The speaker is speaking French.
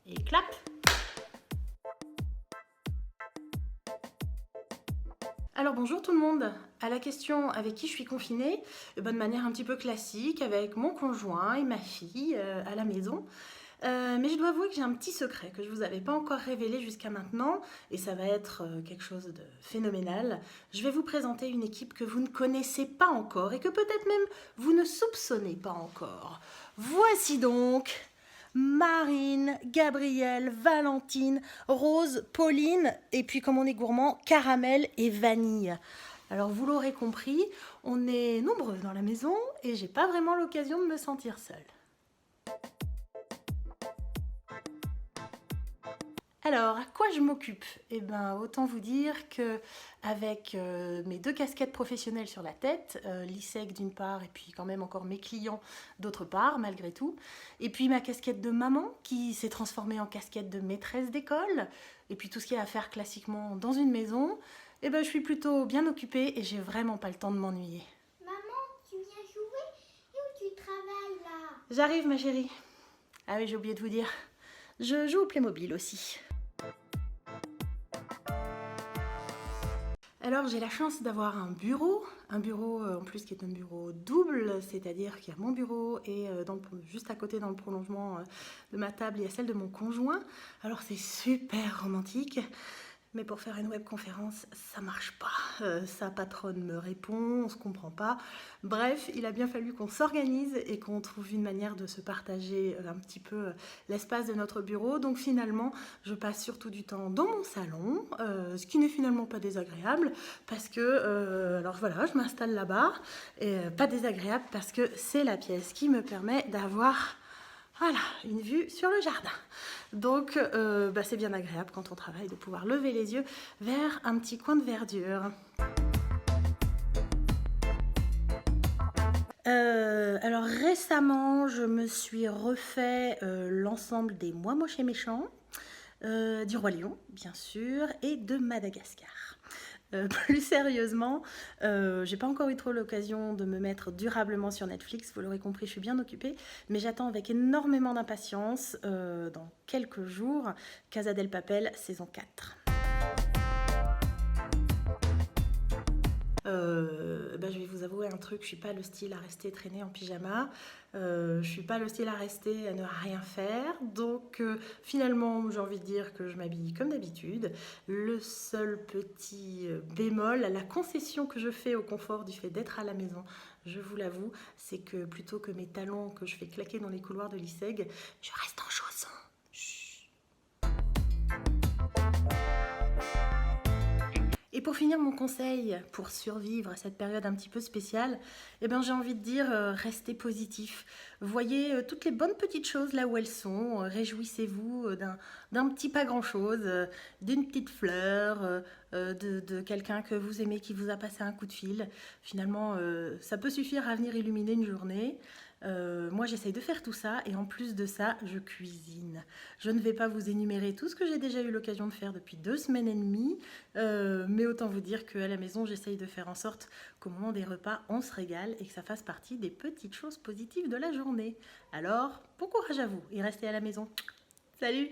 Et clap! Alors bonjour tout le monde. À la question avec qui je suis confinée, de manière un petit peu classique, avec mon conjoint et ma fille à la maison. Mais je dois avouer que j'ai un petit secret que je ne vous avais pas encore révélé jusqu'à maintenant, et ça va être quelque chose de phénoménal. Je vais vous présenter une équipe que vous ne connaissez pas encore et que peut-être même vous ne soupçonnez pas encore. Voici donc Marine, Gabrielle, Valentine, Rose, Pauline, et puis comme on est gourmand, Caramel et Vanille. Alors vous l'aurez compris, on est nombreux dans la maison et j'ai pas vraiment l'occasion de me sentir seule. Alors, à quoi je m'occupe? Eh bien, autant vous dire que avec mes deux casquettes professionnelles sur la tête, l'ISEC d'une part, et puis quand même encore mes clients d'autre part, malgré tout, et puis ma casquette de maman qui s'est transformée en casquette de maîtresse d'école, et puis tout ce qu'il y a à faire classiquement dans une maison, eh ben, je suis plutôt bien occupée et j'ai vraiment pas le temps de m'ennuyer. Maman, tu viens jouer? Et où tu travailles là? J'arrive, ma chérie. Ah oui, j'ai oublié de vous dire, je joue au Playmobil aussi. Alors j'ai la chance d'avoir un bureau en plus qui est un bureau double, c'est-à-dire qu'il y a mon bureau et juste à côté dans le prolongement de ma table, il y a celle de mon conjoint. Alors c'est super romantique. Mais pour faire une webconférence, ça marche pas. Sa patronne me répond, on se comprend pas. Bref, il a bien fallu qu'on s'organise et qu'on trouve une manière de se partager un petit peu l'espace de notre bureau. Donc finalement, je passe surtout du temps dans mon salon, ce qui n'est finalement pas désagréable parce que, alors voilà, je m'installe là-bas et pas désagréable parce que c'est la pièce qui me permet d'avoir voilà, une vue sur le jardin. Donc c'est bien agréable quand on travaille de pouvoir lever les yeux vers un petit coin de verdure. Alors récemment, je me suis refait l'ensemble des Moi Moche et Méchant, du Roi Lion, bien sûr, et de Madagascar. Plus sérieusement, j'ai pas encore eu trop l'occasion de me mettre durablement sur Netflix, vous l'aurez compris, je suis bien occupée, mais j'attends avec énormément d'impatience, dans quelques jours, Casa del Papel, saison 4. Je vais vous avouer un truc, je suis pas le style à rester traîner en pyjama, je suis pas le style à rester à ne rien faire, donc finalement j'ai envie de dire que je m'habille comme d'habitude. Le seul petit bémol, la concession que je fais au confort du fait d'être à la maison, je vous l'avoue, c'est que plutôt que mes talons que je fais claquer dans les couloirs de l'ISEG, je reste en chaussons. Et pour finir mon conseil pour survivre à cette période un petit peu spéciale, j'ai envie de dire restez positif. Voyez toutes les bonnes petites choses là où elles sont, réjouissez-vous d'un petit pas grand-chose, d'une petite fleur, de quelqu'un que vous aimez qui vous a passé un coup de fil. Finalement, ça peut suffire à venir illuminer une journée. Moi j'essaye de faire tout ça et en plus de ça je cuisine. Je ne vais pas vous énumérer tout ce que j'ai déjà eu l'occasion de faire depuis 2 semaines et demie, mais autant vous dire qu'à la maison j'essaye de faire en sorte qu'au moment des repas on se régale et que ça fasse partie des petites choses positives de la journée. Alors bon courage à vous et restez à la maison. Salut!